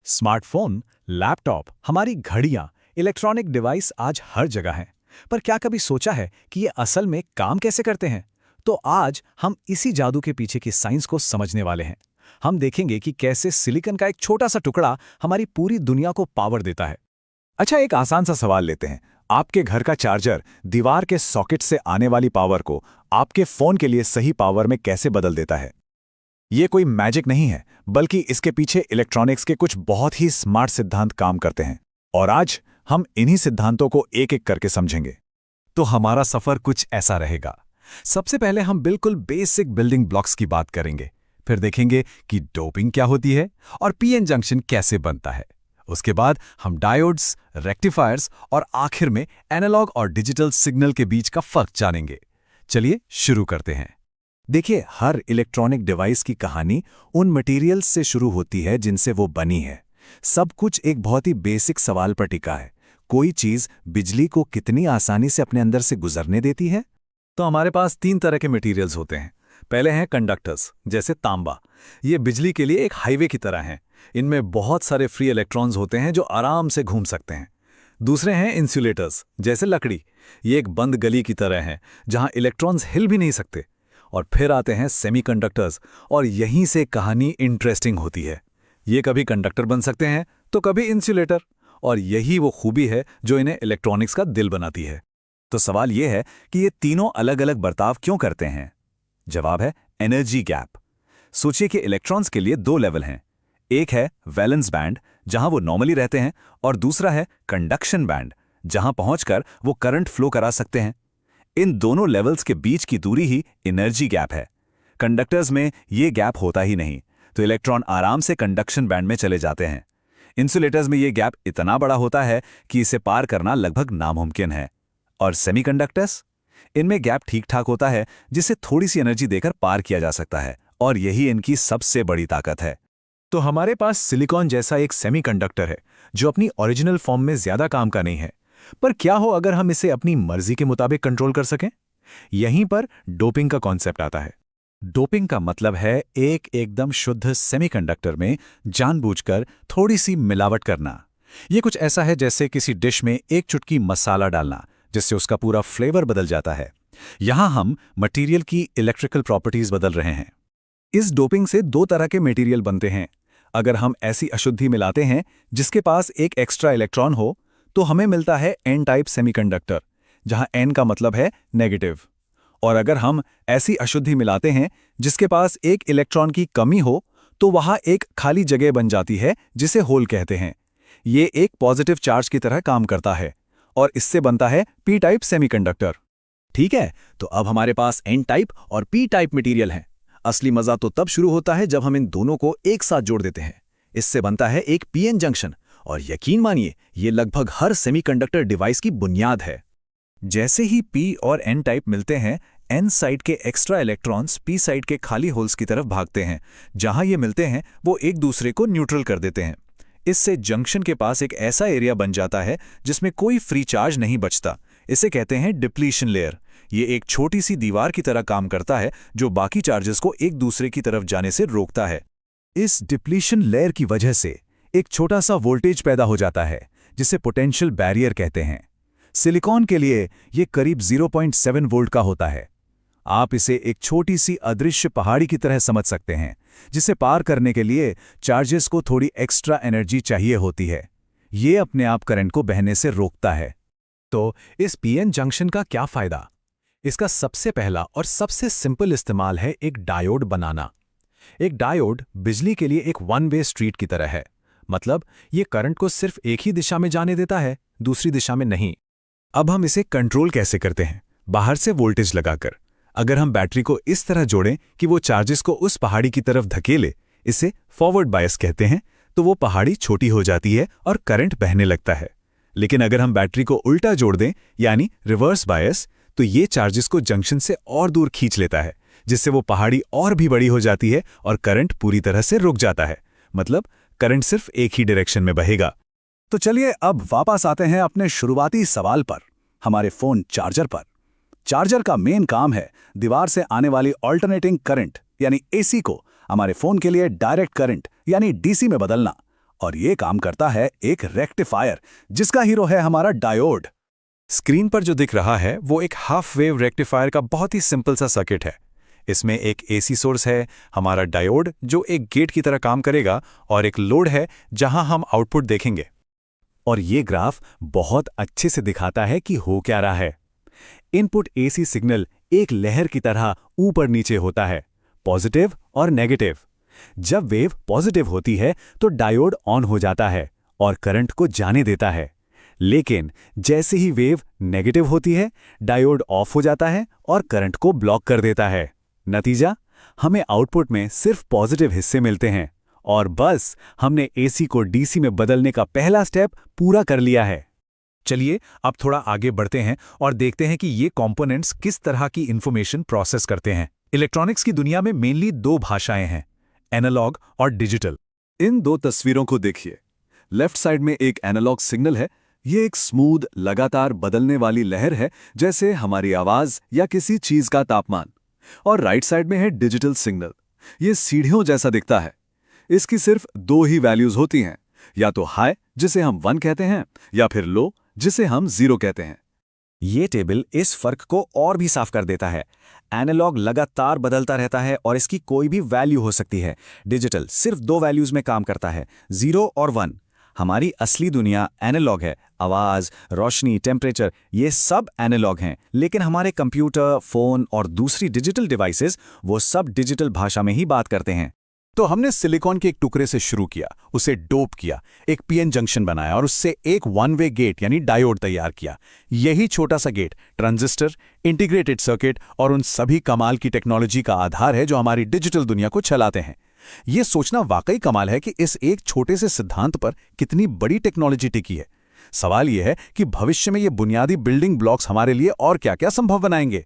Smartphone, laptop, हमारी घड़ियां, electronic device आज हर जगह हैं। पर क्या कभी सोचा है कि ये असल में काम कैसे करते हैं? तो आज हम इसी जादू के पीछे की साइंस को समझने वाले हैं। हम देखेंगे कि कैसे सिलिकॉन का एक छोटा सा टुकड़ा हमारी पूरी दुनिया को पावर देता है। अच्छा, एक आसान सा सवाल लेते हैं। आपके घर का चार्जर दीवार के सॉकेट से आने वाली पावर को आपके फोन के लिए सही पावर में कैसे बदल देता है? ये कोई मैजिक नहीं है, बल्कि इसके पीछे इलेक्ट्रॉनिक्स के कुछ बहुत ही स्मार्ट सिद्धांत काम करते हैं। और आज हम इन्हीं सिद्धांतों को एक एक करके समझेंगे। तो हमारा सफर कुछ ऐसा रहेगा। सबसे पहले हम बिल्कुल बेसिक बिल्डिंग ब्लॉक्स की बात करेंगे। फिर देखेंगे कि डोपिंग क्या होती है और पीएन जंक्शन कैसे बनता है। उसके बाद हम डायोड्स, रेक्टिफायर्स और आखिर में एनालॉग और डिजिटल सिग्नल के बीच का फर्क जानेंगे। चलिए शुरू करते हैं। देखिए, हर इलेक्ट्रॉनिक डिवाइस की कहानी उन मटेरियल्स से शुरू होती है जिनसे वो बनी है। सब कुछ एक बहुत ही बेसिक सवाल पर टिका है। कोई चीज बिजली को कितनी आसानी से अपने अंदर से गुजरने देती है? तो हमारे पास 3 तरह के मटेरियल्स होते हैं। पहले हैं कंडक्टर्स, जैसे तांबा। ये बिजली के लिए एक हाईवे की तरह हैं। इनमें बहुत सारे फ्री इलेक्ट्रॉन्स होते हैं जो आराम से घूम सकते हैं। दूसरे हैं इंसुलेटर्स, जैसे लकड़ी। ये एक बंद गली की तरह हैं, जहां इलेक्ट्रॉन्स हिल भी नहीं सकते। और फिर आते हैं सेमीकंडक्टर्स, और यहीं से कहानी इंटरेस्टिंग होती है। ये कभी कंडक्टर बन सकते हैं तो कभी इंसुलेटर, और यही वो खूबी है जो इन्हें इलेक्ट्रॉनिक्स का दिल बनाती है। तो सवाल यह है कि ये तीनों अलग अलग बर्ताव क्यों करते हैं? जवाब है एनर्जी गैप। सोचिए कि इलेक्ट्रॉन्स के लिए 2 लेवल हैं। एक है वैलेंस बैंड, जहां वो नॉर्मली रहते हैं, और दूसरा है कंडक्शन बैंड, जहां पहुंचकर वो करंट फ्लो करा सकते हैं। इन दोनों लेवल्स के बीच की दूरी ही एनर्जी गैप है। कंडक्टर्स में ये गैप होता ही नहीं, तो इलेक्ट्रॉन आराम से कंडक्शन बैंड में चले जाते हैं। इंसुलेटर्स में ये गैप इतना बड़ा होता है कि इसे पार करना लगभग नामुमकिन है। और सेमीकंडक्टर्स, इनमें गैप ठीक ठाक होता है, जिसे थोड़ी सी एनर्जी देकर पार किया जा सकता है, और यही इनकी सबसे बड़ी ताकत है। तो हमारे पास सिलिकॉन जैसा एक सेमीकंडक्टर है जो अपनी ओरिजिनल फॉर्म में ज्यादा काम का नहीं है। पर क्या हो अगर हम इसे अपनी मर्जी के मुताबिक कंट्रोल कर सकें? यहीं पर डोपिंग का कॉन्सेप्ट आता है। डोपिंग का मतलब है एक एकदम शुद्ध सेमीकंडक्टर में जानबूझकर थोड़ी सी मिलावट करना। ये कुछ ऐसा है जैसे किसी डिश में एक चुटकी मसाला डालना, जिससे उसका पूरा फ्लेवर बदल जाता है। यहां हम मटेरियल की इलेक्ट्रिकल प्रॉपर्टीज बदल रहे हैं। इस डोपिंग से 2 तरह के मटेरियल बनते हैं। अगर हम ऐसी अशुद्धि मिलाते हैं जिसके पास एक एक्स्ट्रा इलेक्ट्रॉन हो, तो हमें मिलता है एन टाइप सेमीकंडक्टर, जहां एन का मतलब है नेगेटिव। और अगर हम ऐसी अशुद्धि मिलाते हैं जिसके पास एक इलेक्ट्रॉन की कमी हो, तो वहां एक खाली जगह बन जाती है जिसे होल कहते हैं। ये एक पॉजिटिव चार्ज की तरह काम करता है, और इससे बनता है पी टाइप सेमीकंडक्टर। ठीक है, तो अब हमारे पास एन टाइप और पी टाइप मटेरियल है। असली मजा तो तब शुरू होता है जब हम इन दोनों को एक साथ जोड़ देते हैं। इससे बनता है एक पीएन जंक्शन, और यकीन मानिए, ये लगभग हर सेमीकंडक्टर डिवाइस की बुनियाद है। जैसे ही पी और एन टाइप मिलते हैं, एन साइड के एक्स्ट्रा इलेक्ट्रॉन्स पी साइड के खाली होल्स की तरफ भागते हैं। जहां ये मिलते हैं वो एक दूसरे को न्यूट्रल कर देते हैं। इससे जंक्शन के पास एक ऐसा एरिया बन जाता है जिसमें कोई फ्री चार्ज नहीं बचता। इसे कहते हैं डिप्लीशन लेयर। ये एक छोटी सी दीवार की तरह काम करता है जो बाकी चार्जेस को एक दूसरे की तरफ जाने से रोकता है। इस डिप्लीशन लेयर की वजह से एक छोटा सा वोल्टेज पैदा हो जाता है, जिसे पोटेंशियल बैरियर कहते हैं। सिलिकॉन के लिए ये करीब 0.7 वोल्ट का होता है। आप इसे एक छोटी सी अदृश्य पहाड़ी की तरह समझ सकते हैं, जिसे पार करने के लिए चार्जेस को थोड़ी एक्स्ट्रा एनर्जी चाहिए होती है। ये अपने आप करंट को बहने से रोकता है। तो इस पीएन जंक्शन का क्या फायदा? इसका सबसे पहला और सबसे सिंपल इस्तेमाल है एक डायोड बनाना। एक डायोड बिजली के लिए एक वन वे स्ट्रीट की तरह है। मतलब ये करंट को सिर्फ एक ही दिशा में जाने देता है, दूसरी दिशा में नहीं। अब हम इसे कंट्रोल कैसे करते हैं? बाहर से वोल्टेज लगाकर। अगर हम बैटरी को इस तरह जोड़ें कि वो चार्जेस को उस पहाड़ी की तरफ धकेले, इसे फॉरवर्ड बायस कहते हैं, तो वो पहाड़ी छोटी हो जाती है और करंट बहने लगता है। लेकिन अगर हम बैटरी को उल्टा जोड़ दें, यानी रिवर्स बायस, तो ये चार्जेस को जंक्शन से और दूर खींच लेता है, जिससे वो पहाड़ी और भी बड़ी हो जाती है और करंट पूरी तरह से रुक जाता है। मतलब करंट सिर्फ एक ही डायरेक्शन में बहेगा। तो चलिए अब वापस आते हैं अपने शुरुआती सवाल पर, हमारे फोन चार्जर पर। चार्जर का मेन काम है दीवार से आने वाली ऑल्टरनेटिंग करंट यानी एसी को हमारे फोन के लिए डायरेक्ट करंट यानी डीसी में बदलना। और ये काम करता है एक रेक्टिफायर, जिसका हीरो है हमारा डायोड। स्क्रीन पर जो दिख रहा है वो एक हाफ वेव रेक्टिफायर का बहुत ही सिंपल सा सर्किट है। इसमें एक एसी सोर्स है, हमारा डायोड जो एक गेट की तरह काम करेगा, और एक लोड है जहां हम आउटपुट देखेंगे। और ये ग्राफ बहुत अच्छे से दिखाता है कि हो क्या रहा है। इनपुट एसी सिग्नल एक लहर की तरह ऊपर नीचे होता है, पॉजिटिव और नेगेटिव। जब वेव पॉजिटिव होती है तो डायोड ऑन हो जाता है और करंट को जाने देता है, लेकिन जैसे ही वेव नेगेटिव होती है, डायोड ऑफ हो जाता है और करंट को ब्लॉक कर देता है। नतीजा, हमें आउटपुट में सिर्फ पॉजिटिव हिस्से मिलते हैं, और बस हमने एसी को डीसी में बदलने का पहला स्टेप पूरा कर लिया है। चलिए अब थोड़ा आगे बढ़ते हैं और देखते हैं कि ये कंपोनेंट्स किस तरह की इंफॉर्मेशन प्रोसेस करते हैं। इलेक्ट्रॉनिक्स की दुनिया में मेनली दो भाषाएं हैं, एनालॉग और डिजिटल। इन दो तस्वीरों को देखिए। लेफ्ट साइड में एक एनालॉग सिग्नल है। ये एक स्मूथ, लगातार बदलने वाली लहर है, जैसे हमारी आवाज या किसी चीज का तापमान। और राइट साइड में है डिजिटल सिग्नल। ये सीढ़ियों जैसा दिखता है। इसकी सिर्फ दो ही वैल्यूज होती हैं, या तो हाई, जिसे हम 1 कहते हैं, या फिर लो, जिसे हम 0 कहते हैं। ये टेबल इस फर्क को और भी साफ कर देता है। एनालॉग लगातार बदलता रहता है और इसकी कोई भी वैल्यू हो सकती है। डिजिटल सिर्फ दो वैल्यूज में काम करता है, 0 और 1। हमारी असली दुनिया एनालॉग है। आवाज, रोशनी, टेम्परेचर, ये सब एनालॉग हैं, लेकिन हमारे कंप्यूटर, फोन और दूसरी डिजिटल डिवाइसेस वो सब डिजिटल भाषा में ही बात करते हैं। तो हमने सिलिकॉन के एक टुकड़े से शुरू किया, उसे डोप किया, एक पीएन जंक्शन बनाया और उससे एक वन वे गेट यानी डायोड तैयार किया। यही छोटा सा गेट ट्रांजिस्टर, इंटीग्रेटेड सर्किट और उन सभी कमाल की टेक्नोलॉजी का आधार है जो हमारी डिजिटल दुनिया को चलाते हैं। यह सोचना वाकई कमाल है कि इस एक छोटे से सिद्धांत पर कितनी बड़ी टेक्नोलॉजी टिकी है। सवाल यह है कि भविष्य में ये बुनियादी बिल्डिंग ब्लॉक्स हमारे लिए और क्या-क्या संभव बनाएंगे।